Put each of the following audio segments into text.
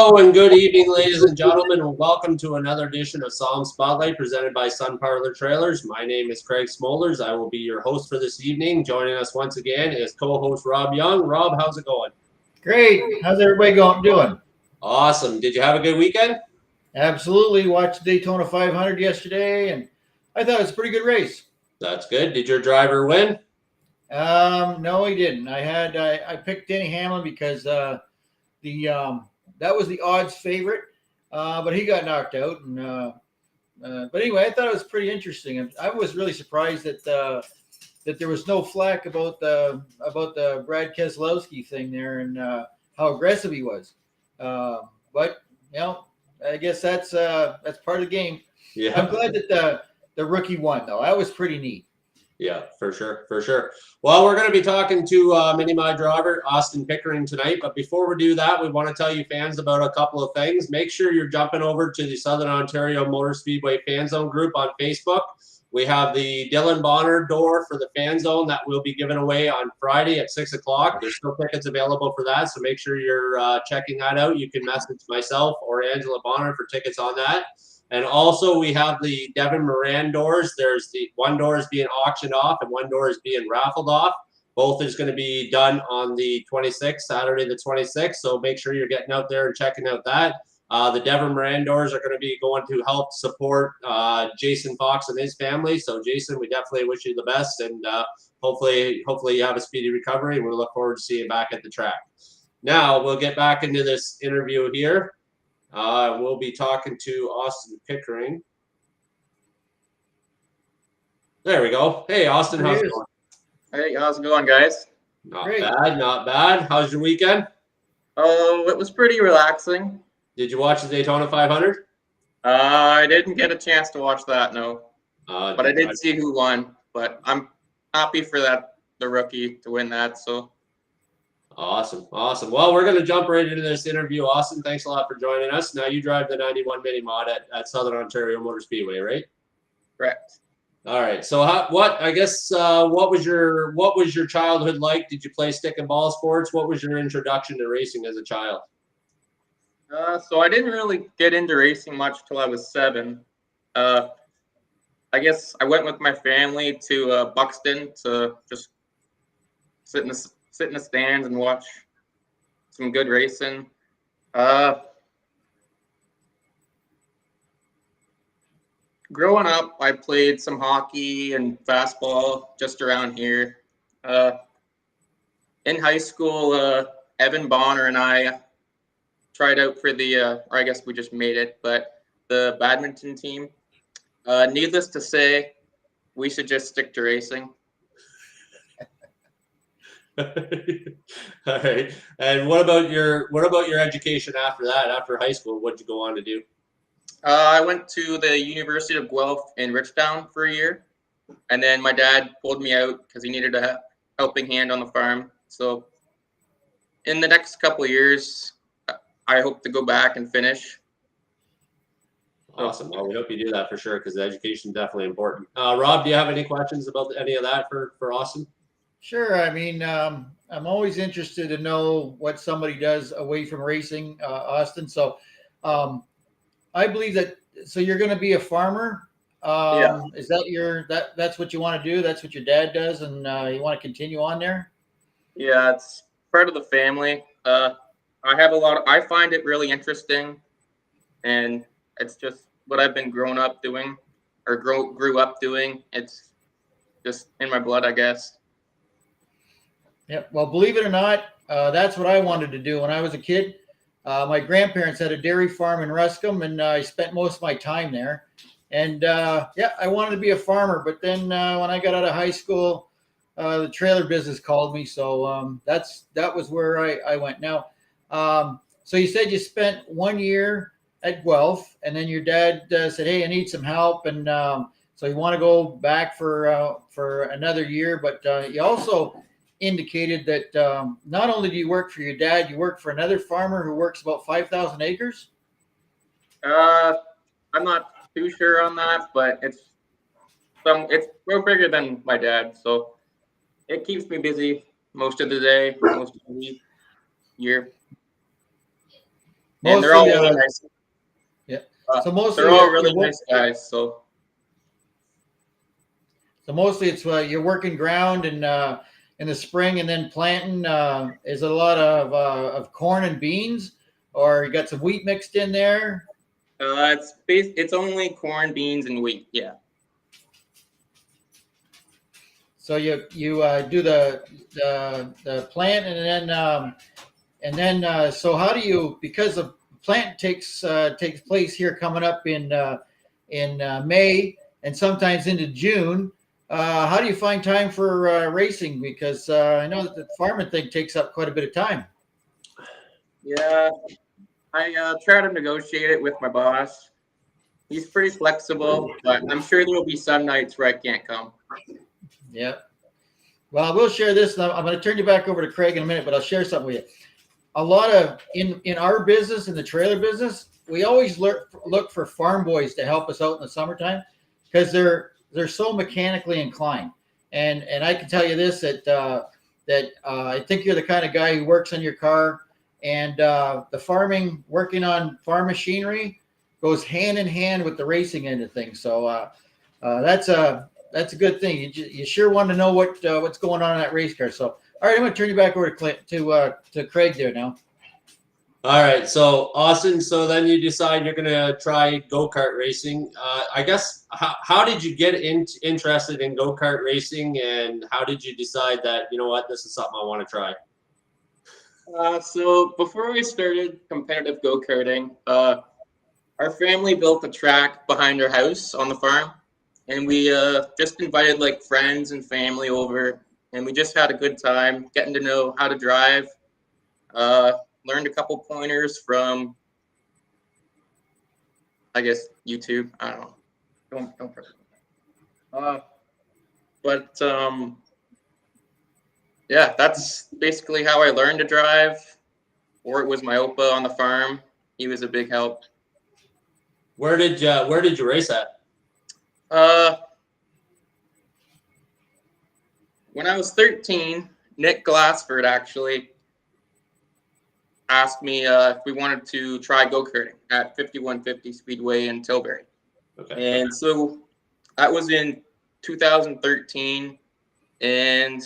Hello and good evening, ladies and gentlemen, and welcome to another edition of SOMSpotlight presented by Sun Parlor Trailers. My name is Craig Smolders. I will be your host for this evening. Joining us once again is co-host Rob Young. Rob, how's it going? Great. How's everybody doing? Awesome. Did you have a good weekend? Absolutely. Watched the Daytona 500 yesterday, and I thought it was a pretty good race. That's good. Did your driver win? No, he didn't. I picked Denny Hamlin because that was the odds favorite, but he got knocked out. And but anyway, I thought it was pretty interesting. And I was really surprised that there was no flack about the Brad Keselowski thing there and how aggressive he was. But you know, I guess that's part of the game. Yeah. I'm glad that the rookie won, though. That was pretty neat. Yeah, for sure. Well, we're going to be talking to Mini My driver, Austin Pickering, tonight. But before we do that, we want to tell you fans about a couple of things. Make sure you're jumping over to the Southern Ontario Motor Speedway Fan Zone group on Facebook. We have the Dylan Bonner door for the Fan Zone that will be given away on Friday at 6 o'clock. There's still tickets available for that, so make sure you're checking that out. You can message myself or Angela Bonner for tickets on that. And also we have the Devin Moran doors. There's the one door is being auctioned off and one door is being raffled off. Both is going to be done on the 26th, Saturday the 26th. So make sure you're getting out there and checking out that. The Devin Moran doors are going to be going to help support Jason Fox and his family. So Jason, we definitely wish you the best, and hopefully you have a speedy recovery. We look forward to seeing you back at the track. Now we'll get back into this interview here. We'll be talking to Austin Pickering. There we go. Hey, Austin, how's it going? Hey, how's it going, guys? Not bad, not bad. How's your weekend? Oh, it was pretty relaxing. Did you watch the Daytona 500? I didn't get a chance to watch that, no. But I did see who won. But I'm happy for the rookie to win that. So. Awesome. Well, we're going to jump right into this interview. Austin, thanks a lot for joining us. Now you drive the 91 Mini Mod at Southern Ontario Motor Speedway, right? Correct. All right. So what was your childhood like? Did you play stick and ball sports? What was your introduction to racing as a child? So I didn't really get into racing much till I was 7. I guess I went with my family to Buxton to just sit in the stands and watch some good racing. Growing up, I played some hockey and fastball just around here. In high school, Evan Bonner and I tried out for or I guess we just made it, but the badminton team. Needless to say, we should just stick to racing. All right. And what about your education after that? After high school, what did you go on to do? I went to the University of Guelph in Richtown for a year, and then my dad pulled me out because he needed a helping hand on the farm. So in the next couple of years, I hope to go back and finish. Awesome. Well, we hope you do that for sure, because education is definitely important. Rob, do you have any questions about any of that for Austin? Sure. I mean, I'm always interested to know what somebody does away from racing, Austin. So I believe that. So you're going to be a farmer. Yeah. Is that that's what you want to do? That's what your dad does, and you want to continue on there? Yeah, it's part of the family. I find it really interesting, and it's just what I've been grew up doing. It's just in my blood, I guess. Yeah. Well, believe it or not, that's what I wanted to do when I was a kid. My grandparents had a dairy farm in Ruscombe, and I spent most of my time there. And I wanted to be a farmer. But then when I got out of high school, the trailer business called me. So that was where I went. Now, so you said you spent 1 year at Guelph, and then your dad said, "Hey, I need some help," and so you want to go back for another year. But you also indicated that not only do you work for your dad, you work for another farmer who works about 5,000 acres. I'm not too sure on that, but it's way bigger than my dad, so it keeps me busy most of the day, most of the week, year. And they're all Mostly, really nice. yeah. So mostly They're all you're really nice guys. So mostly it's you're working ground and in the spring and then planting. Is it a lot of corn and beans, or you got some wheat mixed in there? it's only corn, beans, and wheat. Yeah. So you do the plant and then so how do you, because the plant takes place here coming up in May and sometimes into June. How do you find time for racing? Because I know that the farming thing takes up quite a bit of time. Yeah. I try to negotiate it with my boss. He's pretty flexible, but I'm sure there will be some nights where I can't come. Yeah. Well, we'll share this. I'm going to turn you back over to Craig in a minute, but I'll share something with you. A lot of in our business, in the trailer business, we always look for farm boys to help us out in the summertime because they're so mechanically inclined. And I can tell you this that I think you're the kind of guy who works on your car, and the farming, working on farm machinery, goes hand in hand with the racing end of things. So that's a good thing. You sure want to know what's going on in that race car. So all right, I'm going to turn you back over to Craig there now. All right, so Austin, so then you decide you're going to try go-kart racing. I guess, how did you get interested in go-kart racing, and how did you decide that, you know what, this is something I want to try? So before we started competitive go-karting, our family built a track behind our house on the farm, and we just invited like friends and family over, and we just had a good time getting to know how to drive. Learned a couple pointers from, I guess, YouTube. I don't know. Don't press it. But yeah, that's basically how I learned to drive. Or it was my Opa on the farm. He was a big help. Where did you race at? When I was 13, Nick Glassford actually asked me if we wanted to try go-karting at 5150 Speedway in Tilbury. Okay. And so that was in 2013, and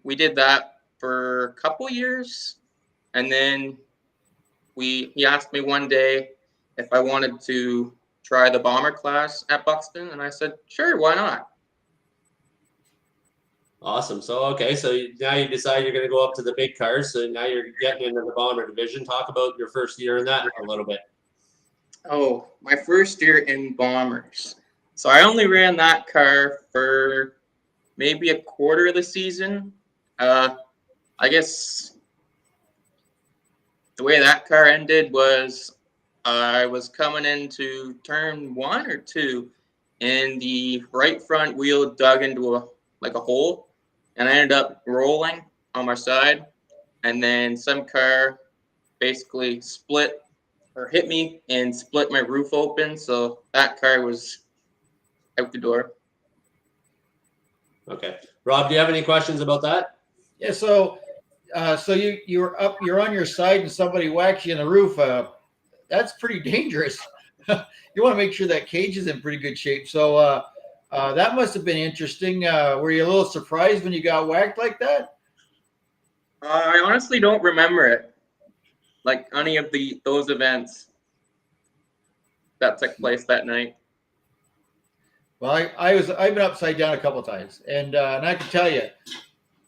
we did that for a couple years. And then he asked me one day if I wanted to try the bomber class at Buxton, and I said, sure, why not? Awesome. So, okay, so now you decide you're going to go up to the big cars. So now you're getting into the bomber division. Talk about your first year in that a little bit. Oh, my first year in bombers. So I only ran that car for maybe a quarter of the season. I guess the way that car ended was I was coming into turn 1 or 2, and the right front wheel dug into a hole, and I ended up rolling on my side, and then some car basically split or hit me and split my roof open, so that car was out the door. Okay, Rob, do you have any questions about that? Yeah. So you're on your side and somebody whacks you in the roof. That's pretty dangerous. You want to make sure that cage is in pretty good shape. So that must have been interesting. Were you a little surprised when you got whacked like that? I honestly don't remember it, like any of those events that took place that night. Well, I've been upside down a couple of times, and I can tell you,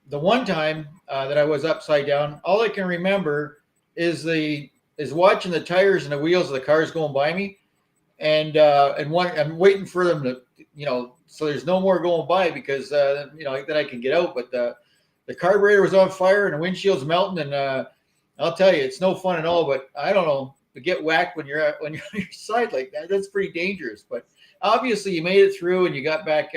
the one time that I was upside down, all I can remember is watching the tires and the wheels of the cars going by me, and I'm waiting for them to, so there's no more going by because then I can get out. But the carburetor was on fire and the windshield's melting, and I'll tell you, it's no fun at all. But I don't know, to get whacked when you're on your side like that's pretty dangerous. But obviously, you made it through and you got back.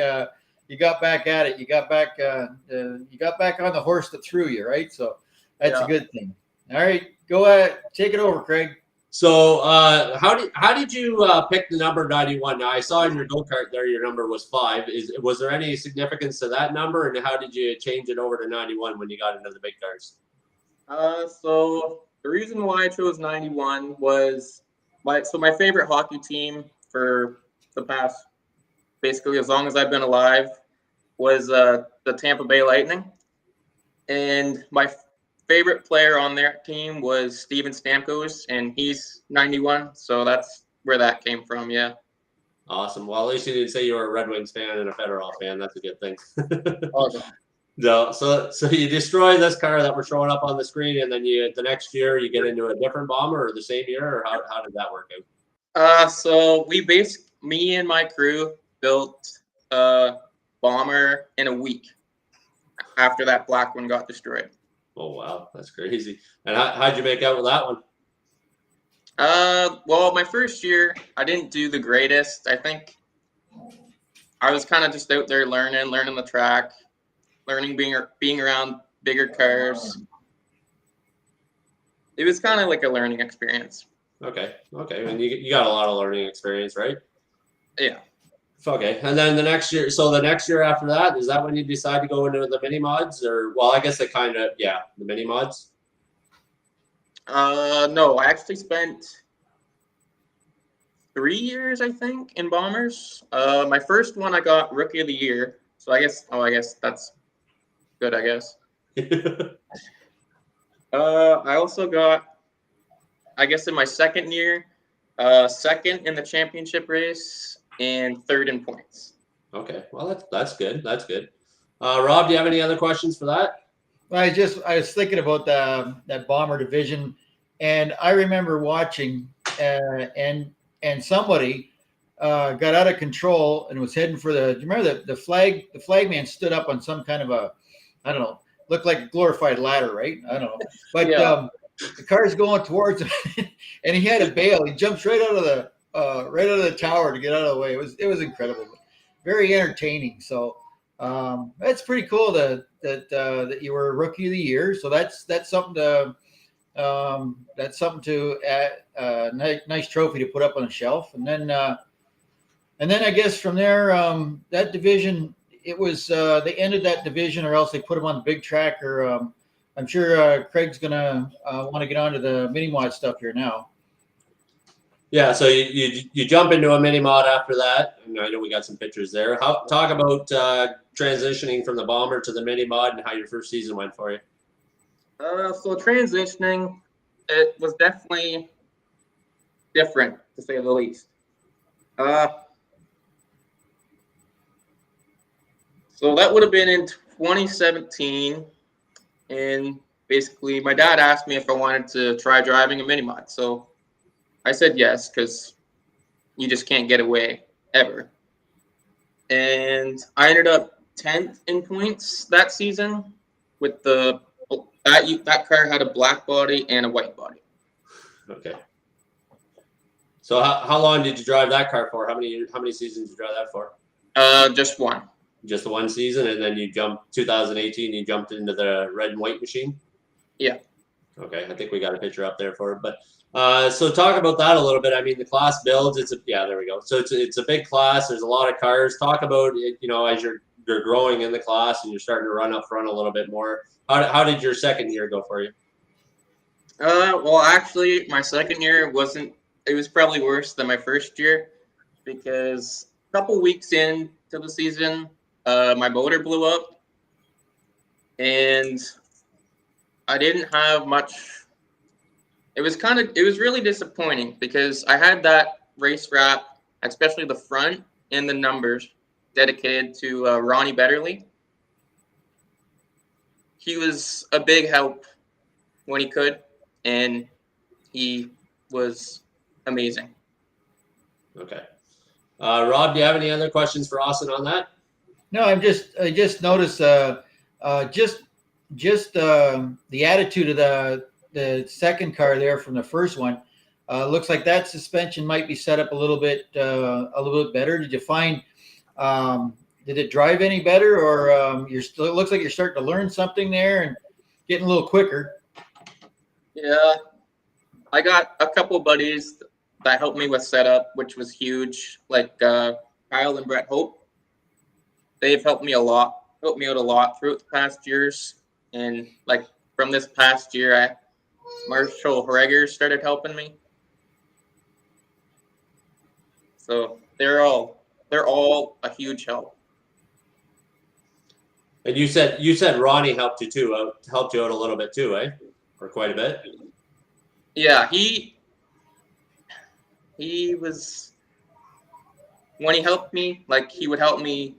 You got back at it. You got back on the horse that threw you, right? So that's a good thing. All right, go ahead, take it over, Craig. So, how did you pick the number 91? Now, I saw in your go-kart there your number was 5. Was there any significance to that number, and how did you change it over to 91 when you got into the big cars? So The reason why I chose 91 was my favorite hockey team for the past, basically as long as I've been alive, was the Tampa Bay Lightning. And my favorite player on their team was Steven Stamkos, and he's 91, so that's where that came from, yeah. Awesome. Well, at least you didn't say you were a Red Wings fan and a Federal fan. That's a good thing. Awesome. No, so you destroy this car that we're showing up on the screen, and then the next year you get into a different bomber, or the same year, or how did that work out? So me and my crew built a bomber in a week after that black one got destroyed. Oh wow, that's crazy. And how'd you make out with that one? Well, my first year I didn't do the greatest. I think I was kind of just out there learning the track, learning being around bigger cars. It was kind of like a learning experience. Okay. And you got a lot of learning experience, right? Yeah. Okay. And then the next year after that, is that when you decide to go into the mini mods, or well, I guess the mini mods. No, I actually spent 3 years, I think, in bombers. My first one I got Rookie of the Year, so I guess that's good. I guess. I also got, I guess, in my second year, second in the championship race and third in points. Okay, well that's good. That's good. Rob, do you have any other questions for that? I was thinking about that bomber division, and I remember watching, and somebody got out of control and was heading for the. Do you remember the flag? The flagman stood up on some kind of a, I don't know, looked like a glorified ladder, right? I don't know, but Yeah. the car's going towards him, and he had to bail. He jumps right out of the tower to get out of the way. It was incredible, very entertaining. So. That's pretty cool that you were Rookie of the Year. So that's something to add, nice trophy to put up on the shelf. And then I guess from there, that division, it was they ended that division, or else they put them on the big track. Or I'm sure Craig's gonna want to get onto the mini mod stuff here now. Yeah, so you jump into a mini mod after that, and I know we got some pictures there. Talk about transitioning from the bomber to the mini mod and how your first season went for you. So transitioning, it was definitely different, to say the least. So that would have been in 2017, and basically my dad asked me if I wanted to try driving a mini mod. So I said yes, because you just can't get away ever. And I ended up 10th in points that season with that car had a black body and a white body. Okay. So how long did you drive that car for? How many seasons did you drive that for? Just one. Just the one season, and then 2018, you jumped into the red and white machine? Yeah. Okay, I think we got a picture up there for it. But so talk about that a little bit. I mean, the class builds, there we go. So it's a big class. There's a lot of cars. Talk about it, as you're growing in the class and you're starting to run up front a little bit more. How did your second year go for you? Well, actually, my second year it was probably worse than my first year, because a couple weeks into the season, my motor blew up, and I didn't have much. It was really disappointing, because I had that race wrap, especially the front and the numbers, dedicated to Ronnie Betterly. He was a big help when he could, and he was amazing. Okay. Rob, do you have any other questions for Austin on that? No, I just noticed just the attitude of the second car there from the first one. Looks like that suspension might be set up a little bit better. Did you find did it drive any better, or it looks like you're starting to learn something there and getting a little quicker? Yeah, I got a couple buddies that helped me with setup, which was huge, like Kyle and Brett Hope. They've helped me out a lot throughout the past years. And like from this past year, Marshall Hregger started helping me. So they're all a huge help. And you said Ronnie helped you too. Helped you out a little bit too, eh? Or quite a bit. Yeah, he was, when he helped me, like he would help me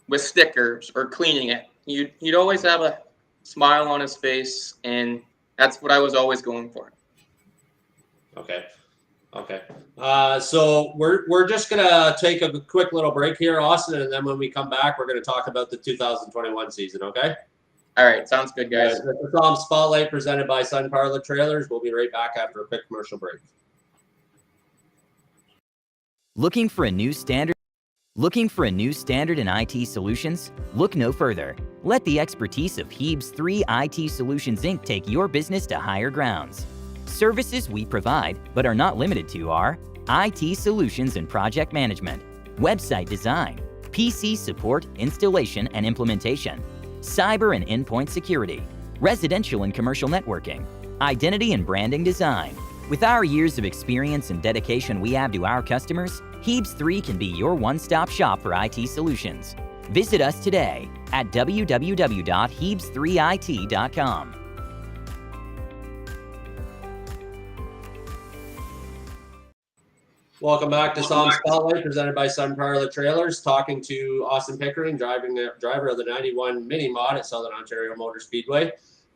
with stickers or cleaning it. He'd always have a smile on his face, and that's what I was always going for. Okay. Okay. So we're just gonna take a quick little break here, Austin, and then when we come back, we're gonna talk about the 2021 season. Okay. All right, sounds good, guys. The Tom Spotlight presented by Sun Parlor Trailers. We'll be right back after a quick commercial break. Looking for a new standard? Looking for a new standard in IT solutions? Look no further. Let the expertise of Heeb's 3 IT Solutions Inc. take your business to higher grounds. Services we provide, but are not limited to, are IT solutions and project management, website design, PC support, installation and implementation, cyber and endpoint security, residential and commercial networking, identity and branding design. With our years of experience and dedication we have to our customers, Heeb's 3 can be your one-stop shop for IT solutions. Visit us today at www.heebs3it.com. Welcome back to Som Spotlight, presented by Sun Parlor Trailers. Talking to Austin Pickering, driver of the 91 Mini Mod at Southern Ontario Motor Speedway.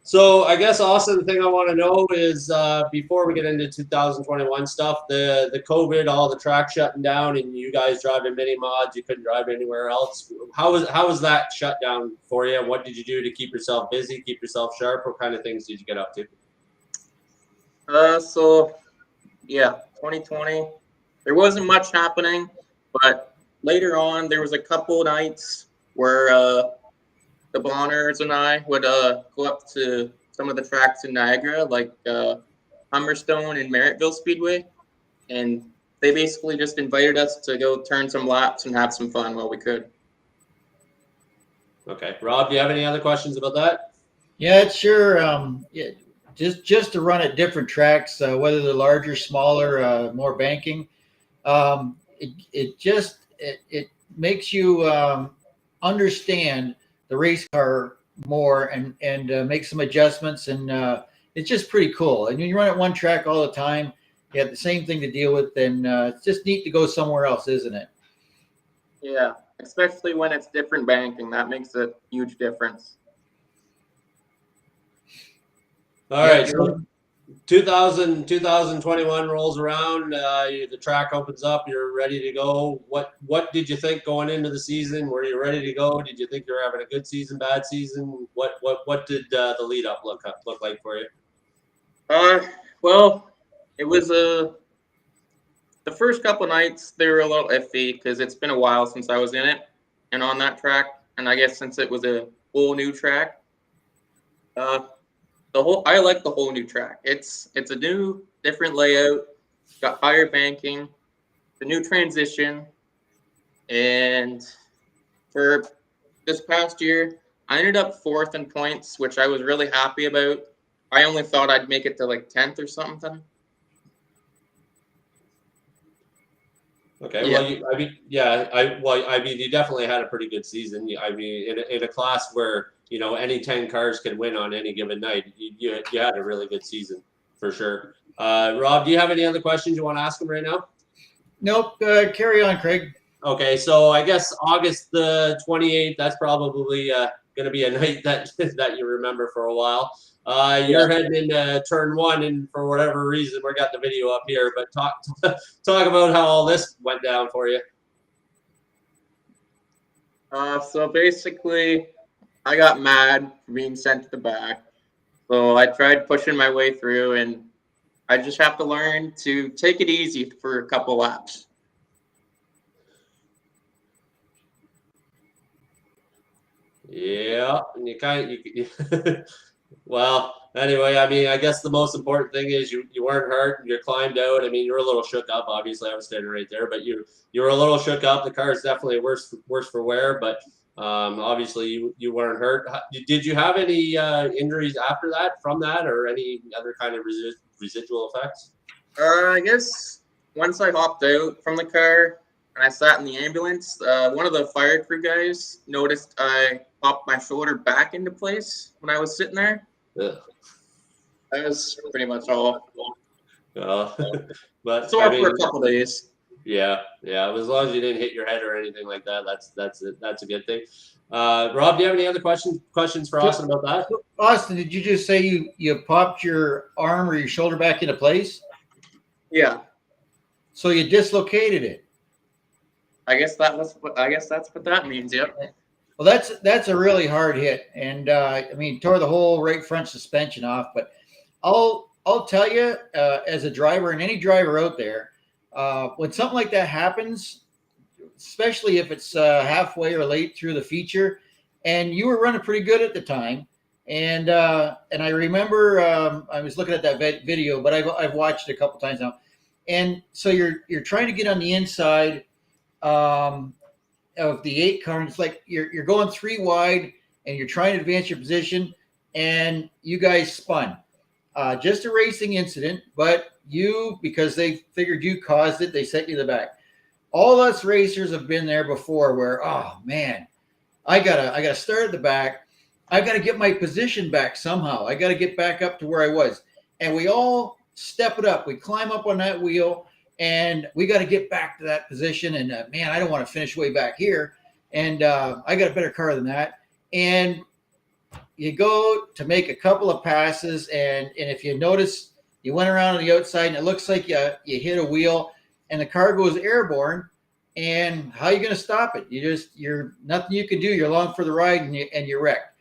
So I guess, Austin, the thing I want to know is before we get into 2021 stuff, the COVID, all the track shutting down, and you guys driving mini mods, you couldn't drive anywhere else. How was that shut down for you? What did you do to keep yourself busy, keep yourself sharp? What kind of things did you get up to? So yeah, 2020, there wasn't much happening, but later on there was a couple nights where the Bonners and I would go up to some of the tracks in Niagara, like Humberstone and Merrittville Speedway, and they basically just invited us to go turn some laps and have some fun while we could. Okay, Rob, do you have any other questions about that? Yeah, it's sure. Yeah, just to run at different tracks, whether they're larger, smaller, more banking. It makes you understand the race car more and make some adjustments, and it's just pretty cool. And when you run at one track all the time, you have the same thing to deal with, and it's just neat to go somewhere else, isn't it? Yeah, especially when it's different banking. That makes a huge difference. All right, so 2021 rolls around, the track opens up, you're ready to go. What did you think going into the season? Were you ready to go? Did you think you were having a good season, bad season? What did the lead up look like for you? Well, it was the first couple nights they were a little iffy because it's been a while since I was in it and on that track, and I guess since it was a whole new track, I like the whole new track. It's a new, different layout. It's got higher banking, the new transition, and for this past year, I ended up 4th in points, which I was really happy about. I only thought I'd make it to like 10th or something. Okay, Yeah. well, you definitely had a pretty good season. I mean, in a class where any 10 cars can win on any given night, you had a really good season for sure. Rob, do you have any other questions you want to ask him right now? Nope. Carry on, Craig. Okay, so I guess August the 28th, that's probably going to be a night that you remember for a while. You're heading into turn 1, and for whatever reason, we got the video up here. But talk about how all this went down for you. So basically, I got mad for being sent to the back. So I tried pushing my way through, and I just have to learn to take it easy for a couple laps. Yeah, and you well, anyway, I mean, I guess the most important thing is you weren't hurt. You climbed out. I mean, you were a little shook up. Obviously, I was standing right there, but you were a little shook up. The car is definitely worse for wear, but Obviously, you weren't hurt. Did you have any injuries after that from that, or any other kind of residual effects? I guess once I hopped out from the car and I sat in the ambulance, one of the fire crew guys noticed I popped my shoulder back into place when I was sitting there. Ugh. That was pretty much all. But Sore I mean, for a couple days. yeah. As long as you didn't hit your head or anything like that, that's a good thing. Rob, do you have any other questions for Austin about that? Austin, did you just say you popped your arm or your shoulder back into place? Yeah, So you dislocated it. I guess that's what that means. Yep. Well, that's a really hard hit, and I mean, tore the whole right front suspension off. But I'll tell you, as a driver and any driver out there, when something like that happens, especially if it's halfway or late through the feature, and you were running pretty good at the time, and I remember I was looking at that video, but I've watched it a couple times now, and so you're trying to get on the inside of the 8 car, and it's like you're going 3 wide, and you're trying to advance your position, and you guys spun. Just a racing incident, but because they figured you caused it, they sent you the back. All us racers have been there before where, oh man, I gotta start at the back. I gotta get my position back somehow. I gotta get back up to where I was. And we all step it up. We climb up on that wheel and we got to get back to that position. And man, I don't want to finish way back here. And I got a better car than that. And you go to make a couple of passes, and if you notice, you went around on the outside, and it looks like you hit a wheel, and the car goes airborne. And how are you going to stop it? You're nothing you can do. You're along for the ride, and you're wrecked.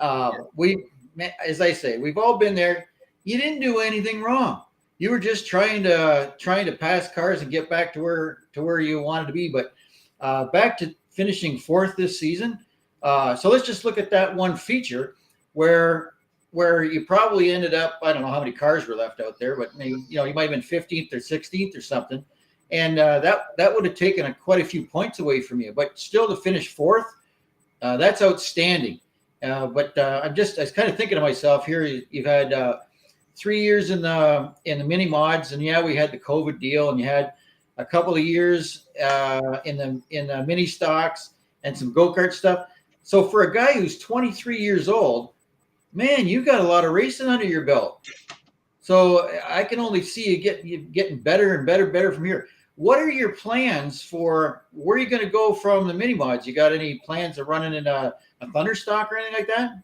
As I say, we've all been there. You didn't do anything wrong. You were just trying to pass cars and get back to where you wanted to be. But back to finishing 4th this season. So let's just look at that one feature where you probably ended up, I don't know how many cars were left out there, but maybe, you might have been 15th or 16th or something. And that would have taken quite a few points away from you, but still to finish 4th, that's outstanding. But I was kind of thinking to myself here, you've had 3 years in the mini mods, and we had the COVID deal, and you had a couple of years in the mini stocks and some go-kart stuff. So for a guy who's 23 years old, man, you've got a lot of racing under your belt. So I can only see you getting better and better from here. What are your plans for where are you going to go from the mini mods? You got any plans of running in a Thunderstock or anything like that?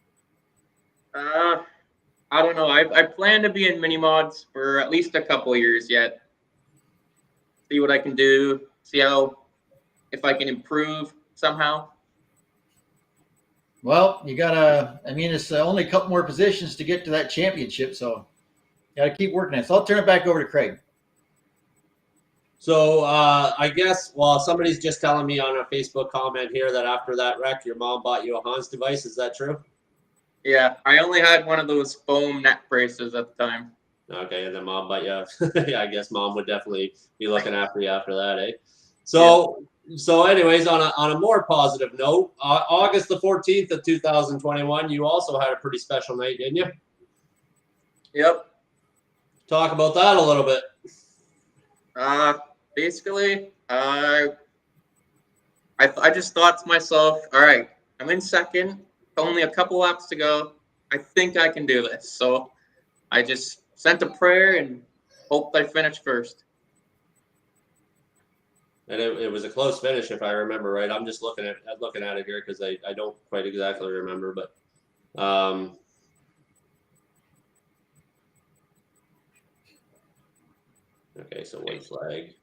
I don't know. I plan to be in mini mods for at least a couple of years yet. See what I can do. See if I can improve somehow. Well, it's only a couple more positions to get to that championship, so you got to keep working at it. So I'll turn it back over to Craig. So I guess, somebody's just telling me on a Facebook comment here that after that wreck, your mom bought you a Hans device. Is that true? Yeah, I only had one of those foam neck braces at the time. Okay, and then mom bought you. Yeah, I guess mom would definitely be looking after you after that, eh? So. Yeah. So anyways, on a more positive note, August the 14th of 2021, you also had a pretty special night, didn't you? Yep. Talk about that a little bit. Basically, I just thought to myself, all right, I'm in second, only a couple laps to go. I think I can do this. So I just sent a prayer and hoped I finished first. And it was a close finish, if I remember right. I'm just looking at it here because I don't quite exactly remember, but okay, so white flag.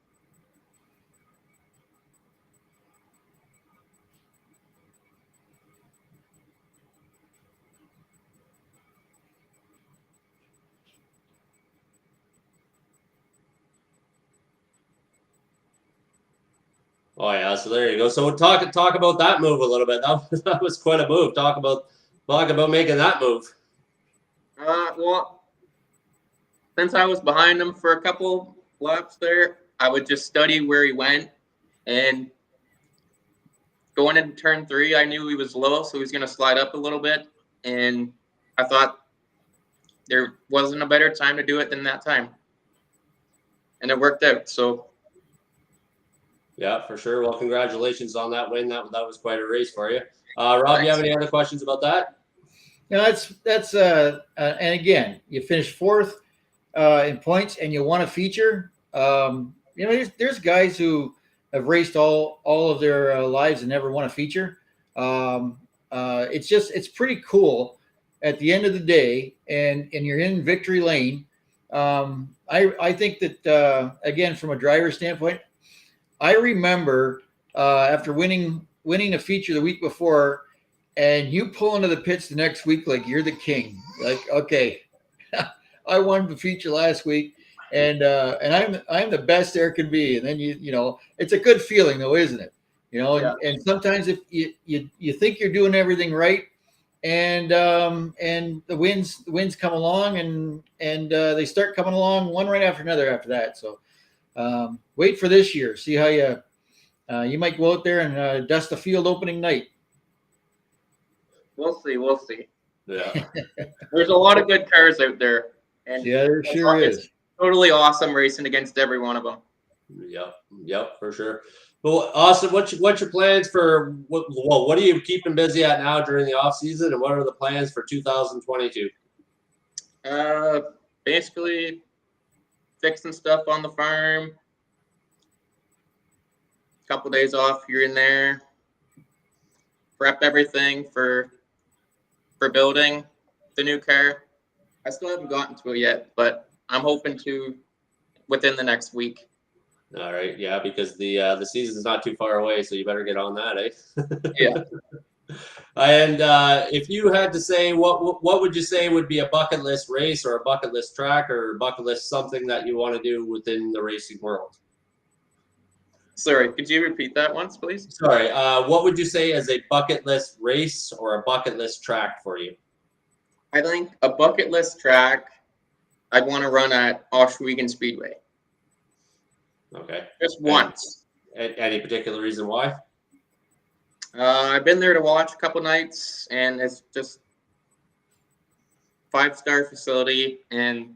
Oh yeah, so there you go. So we'll talk about that move a little bit. That was quite a move. Talk about making that move. Well, since I was behind him for a couple laps there, I would just study where he went, and going into turn 3, I knew he was low, so he was going to slide up a little bit. And I thought there wasn't a better time to do it than that time. And it worked out. So, Yeah, for sure. Well, congratulations on that win. That was quite a race for you. Rob, you have any other questions about that? No, that's and again, you finished 4th in points, and you won a feature. There's guys who have raced all of their lives and never won a feature. It's pretty cool at the end of the day, and you're in victory lane. I think that again, from a driver standpoint, I remember after winning a feature the week before, and you pull into the pits the next week like you're the king. Like, okay, I won the feature last week, and I'm the best there can be. And then you know it's a good feeling though, isn't it? You know, and sometimes if you think you're doing everything right, and the wins come along, and they start coming along one right after another after that. So wait for this year, see how you might go out there and dust the field opening night. we'll see. We'll see. Yeah. There's a lot of good cars out there. And Yeah, there sure it's is. totally awesome racing against every one of them. Yep, for sure. Well, Austin, what's your plans for what are you keeping busy at now during the off season, and what are the plans for 2022? Basically fixing stuff on the farm. A couple days off here and there. Prep everything for building the new car. I still haven't gotten to it yet, but I'm hoping to within the next week. All right, yeah, because the season's not too far away, so you better get on that, eh? Yeah. And if you had to say, what would you say would be a bucket list race, or a bucket list track, or a bucket list something that you want to do within the racing world? Sorry, could you repeat that once, please? Sorry, what would you say is a bucket list race or a bucket list track for you? I think a bucket list track I'd want to run at Oswego Speedway. Okay. Just once. Any particular reason why? I've been there to watch a couple nights, and it's just 5-star facility, and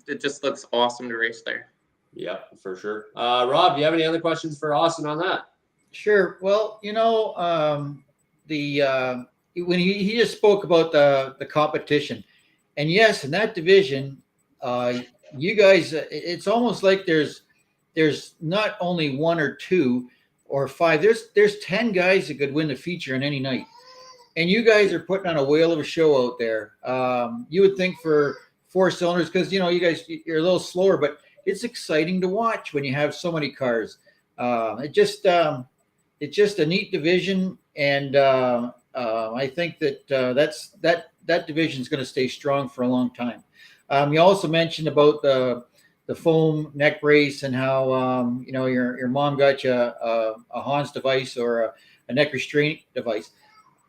it just looks awesome to race there. Yeah, for sure. Rob, do you have any other questions for Austin on that? Sure. Well, you know, when he just spoke about the competition, and yes, in that division, you guys, it's almost like there's not only 1 or 2 or 5. There's 10 guys that could win the feature on any night, and you guys are putting on a whale of a show out there. You would think for 4 cylinders, because you know you're a little slower, but it's exciting to watch when you have so many cars. It's just a neat division, and I think that that division is going to stay strong for a long time. You also mentioned about the foam neck brace, and how you know your mom got you a Hans device or a neck restraint device.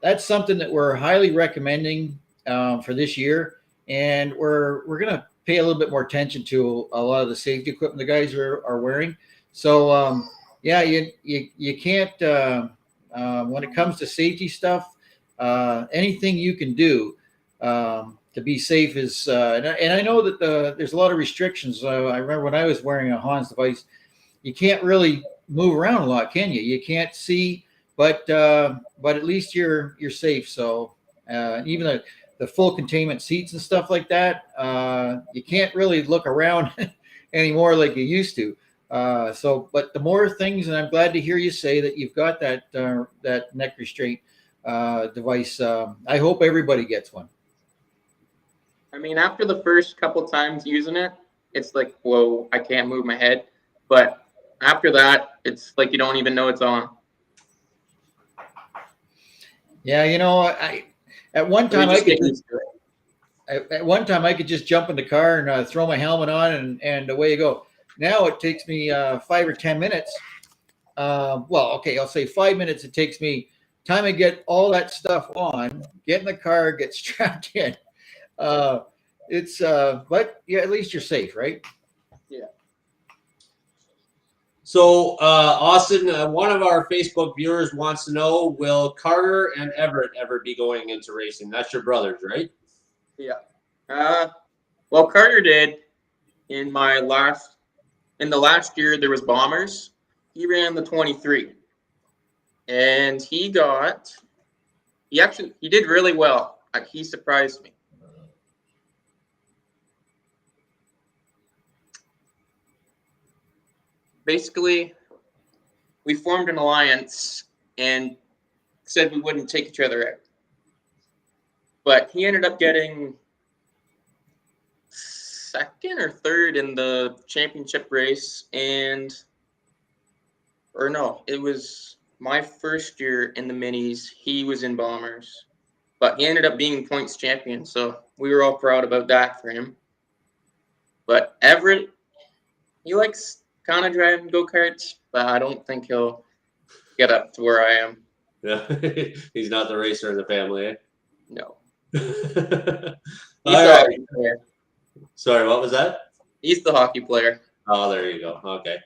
That's something that we're highly recommending for this year, and we're going to pay a little bit more attention to a lot of the safety equipment the guys are wearing. So yeah, you can't when it comes to safety stuff, anything you can do to be safe is, and I know that there's a lot of restrictions. I remember when I was wearing a Hans device, you can't really move around a lot, can you? You can't see, but at least you're safe. So even the full containment seats and stuff like that, you can't really look around anymore like you used to. But the more things, and I'm glad to hear you say that you've got that neck restraint device. I hope everybody gets one. I mean, after the first couple times using it, it's like, whoa, I can't move my head. But after that, it's like you don't even know it's on. Yeah, you know, at one time I could just jump in the car and throw my helmet on and away you go. Now it takes me 5 or 10 minutes. Well, okay, I'll say 5 minutes. It takes me time to get all that stuff on, get in the car, get strapped in. But yeah, at least you're safe, right? Yeah. So, Austin, one of our Facebook viewers wants to know, will Carter and Everett ever be going into racing? That's your brothers, right? Yeah. Well, Carter did in the last year there was Bombers. He ran the 23, and he did really well. He surprised me. Basically, we formed an alliance and said we wouldn't take each other out. But he ended up getting second or third in the championship race, or no, it was my first year in the minis. He was in Bombers, but he ended up being points champion, so we were all proud about that for him. But Everett, he likes kind of driving go-karts, but I don't think he'll get up to where I am. Yeah, he's not the racer in the family, eh? No. All He's the right. hockey player. Sorry, what was that? He's the hockey player. Oh, there you go. Okay.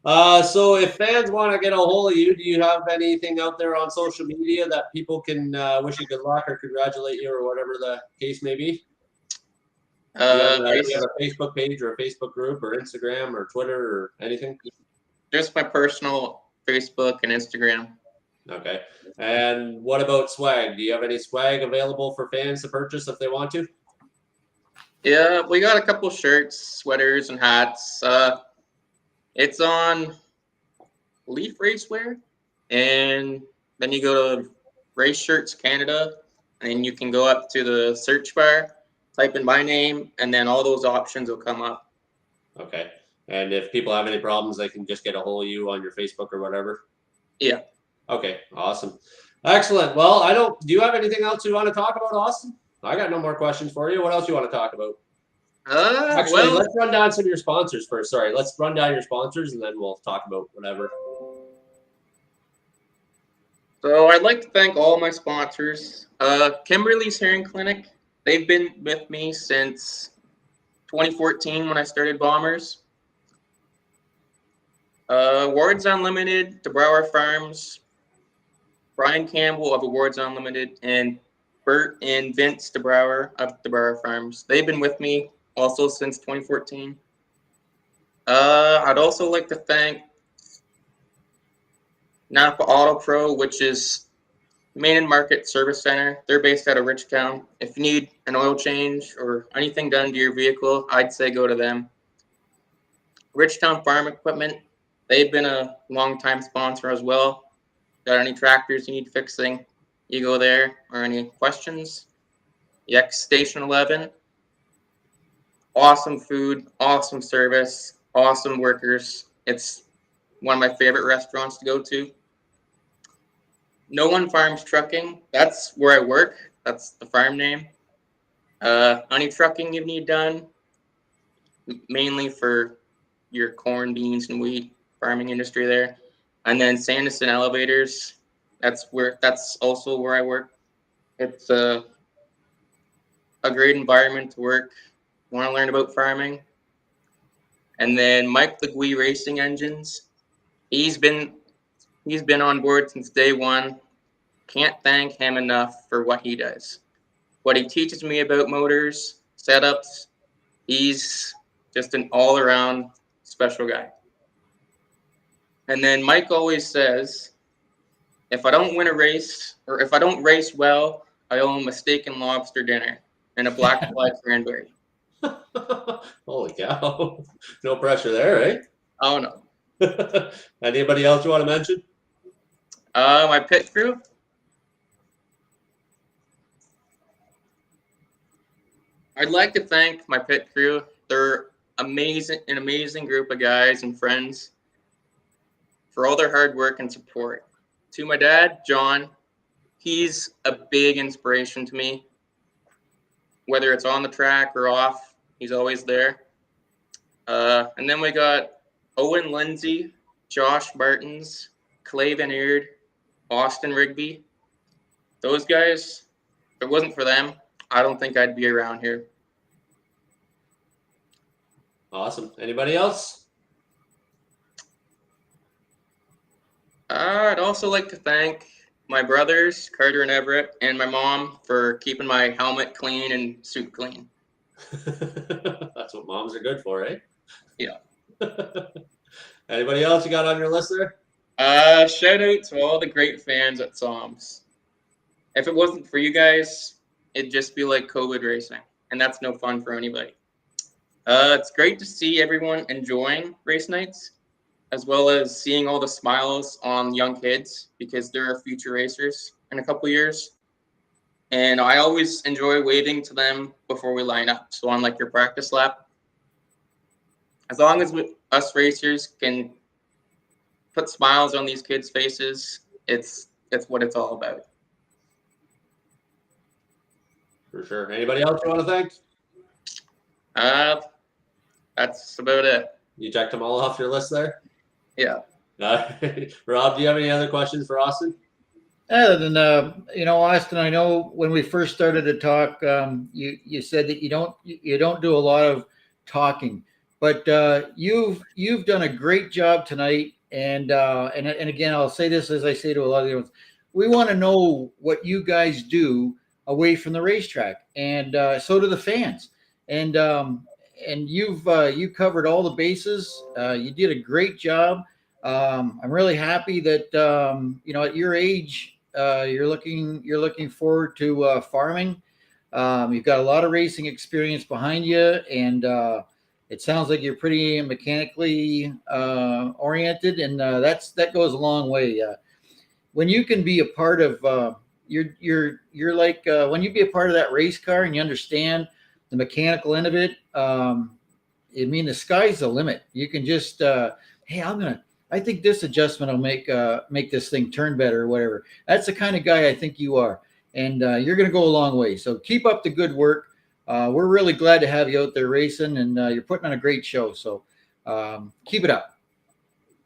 So if fans want to get a hold of you, do you have anything out there on social media that people can wish you good luck or congratulate you or whatever the case may be? Do you have a Facebook page or a Facebook group or Instagram or Twitter or anything? Just my personal Facebook and Instagram. Okay. And what about swag? Do you have any swag available for fans to purchase if they want to? Yeah, we got a couple shirts, sweaters, and hats. It's on Leaf Racewear, and then you go to Race Shirts Canada, and you can go up to the search bar, type in my name, and then all those options will come up. Okay. And if people have any problems, they can just get a hold of you on your Facebook or whatever? Yeah. Okay, awesome. Excellent. Well, do you have anything else you want to talk about, Austin? I got no more questions for you. What else you want to talk about? Actually, let's run down some of your sponsors first. Sorry, let's run down your sponsors and then we'll talk about whatever. So I'd like to thank all my sponsors. Kimberly's Hearing Clinic. They've been with me since 2014 when I started Bombers. Awards Unlimited, DeBrower Farms, Brian Campbell of Awards Unlimited, and Bert and Vince DeBrower of DeBrower Farms. They've been with me also since 2014. I'd also like to thank Napa Auto Pro, which is Main and Market Service Center. They're based out of Richtown. If you need an oil change or anything done to your vehicle, I'd say go to them. Richtown Farm Equipment, they've been a long-time sponsor as well. Got any tractors you need fixing, you go there. Or any questions, Yex Station 11. Awesome food, awesome service, awesome workers. It's one of my favorite restaurants to go to. No One Farms Trucking, that's where I work. That's the farm name. Any trucking you need done, mainly for your corn, beans, and wheat farming industry there. And then Sanderson Elevators, that's also where I work. It's a great environment to work. Want to learn about farming. And then Mike Legui Racing Engines, he's been on board since day one. Can't thank him enough for what he does. What he teaches me about motors, setups, he's just an all-around special guy. And then Mike always says, if I don't win a race, or if I don't race well, I owe him a steak and lobster dinner and a black fly cranberry. Holy cow. No pressure there, eh? Oh, no. Anybody else you want to mention? My pit crew. I'd like to thank my pit crew. They're an amazing group of guys and friends for all their hard work and support. To my dad, John, he's a big inspiration to me. Whether it's on the track or off, he's always there. And then we got Owen Lindsay, Josh Martins, Clay Van Eerd, Austin Rigby. Those guys, if it wasn't for them, I don't think I'd be around here. Awesome. Anybody else? I'd also like to thank my brothers, Carter and Everett, and my mom for keeping my helmet clean and suit clean. That's what moms are good for, eh? Yeah. Anybody else you got on your list there? Shout out to all the great fans at SOMS. If it wasn't for you guys, it'd just be like COVID racing, and that's no fun for anybody. It's great to see everyone enjoying race nights, as well as seeing all the smiles on young kids because they're future racers in a couple years. And I always enjoy waving to them before we line up. So on like your practice lap, as long as us racers can put smiles on these kids' faces, it's what it's all about. For sure. Anybody else you want to thank? That's about it. You checked them all off your list there? Yeah. Rob, do you have any other questions for Austin? Other than Austin, I know when we first started to talk, you said that you don't do a lot of talking, but you've done a great job tonight. And again, I'll say this as I say to a lot of the others, we want to know what you guys do away from the racetrack, and so do the fans. And you covered all the bases. You did a great job. I'm really happy that at your age you're looking forward to farming. You've got a lot of racing experience behind you, and it sounds like you're pretty mechanically oriented, and that goes a long way. When you can be a part of you're like when you be a part of that race car and you understand the mechanical end of it. The sky's the limit. You can just hey, I think this adjustment will make this thing turn better or whatever. That's the kind of guy I think you are, and you're going to go a long way. So keep up the good work. We're really glad to have you out there racing, and you're putting on a great show. So keep it up.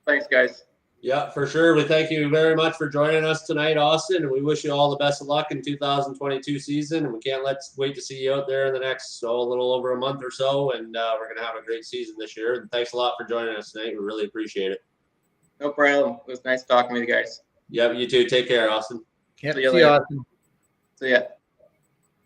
Thanks, guys. Yeah, for sure. We thank you very much for joining us tonight, Austin, and we wish you all the best of luck in 2022 season. And we can't wait to see you out there in the next a little over a month or so. And we're going to have a great season this year. And thanks a lot for joining us tonight. We really appreciate it. No problem. It was nice talking with you guys. Yeah, you too. Take care, Austin. Yep. See you later. Austin. See ya.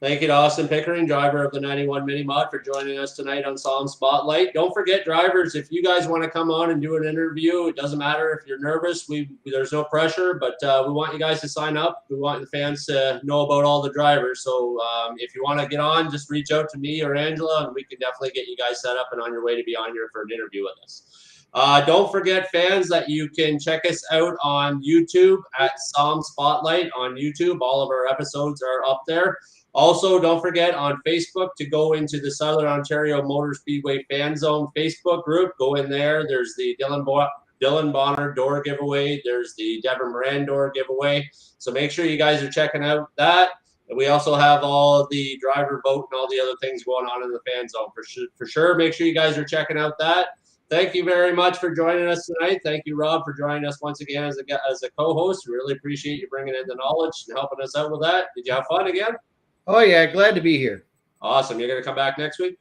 Thank you to Austin Pickering, driver of the 91 Mini Mod, for joining us tonight on SOMSpotlight. Don't forget, drivers, if you guys want to come on and do an interview, it doesn't matter if you're nervous. There's no pressure, but we want you guys to sign up. We want the fans to know about all the drivers. So if you want to get on, just reach out to me or Angela, and we can definitely get you guys set up and on your way to be on here for an interview with us. Don't forget, fans, that you can check us out on YouTube at SOMSpotlight on YouTube. All of our episodes are up there. Also, don't forget on Facebook to go into the Southern Ontario Motor Speedway Fan Zone Facebook group. Go in there. There's the Dylan Bonner door giveaway. There's the Devin Moran door giveaway. So make sure you guys are checking out that. And we also have all the driver vote and all the other things going on in the fan zone for sure. Make sure you guys are checking out that. Thank you very much for joining us tonight. Thank you, Rob, for joining us once again as a co-host. We really appreciate you bringing in the knowledge and helping us out with that. Did you have fun again? Oh yeah, glad to be here. Awesome. You're going to come back next week?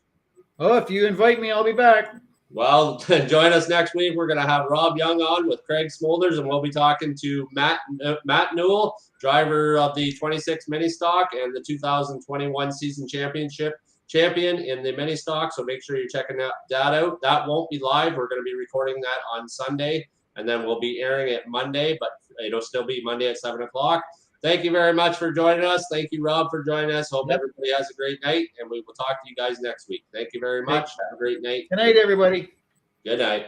Oh, if you invite me, I'll be back. Well, join us next week. We're going to have Rob Young on with Craig Smolders, and we'll be talking to Matt Newell, driver of the 26 mini stock and the 2021 season champion in the mini stock. So make sure you're checking that out. That won't be live. We're going to be recording that on Sunday, and then we'll be airing it Monday, but it'll still be Monday at 7 o'clock. Thank you very much for joining us. Thank you, Rob, for joining us. Hope everybody has a great night, and we will talk to you guys next week. Thank you very much. Have a great night. Good night, everybody. Good night.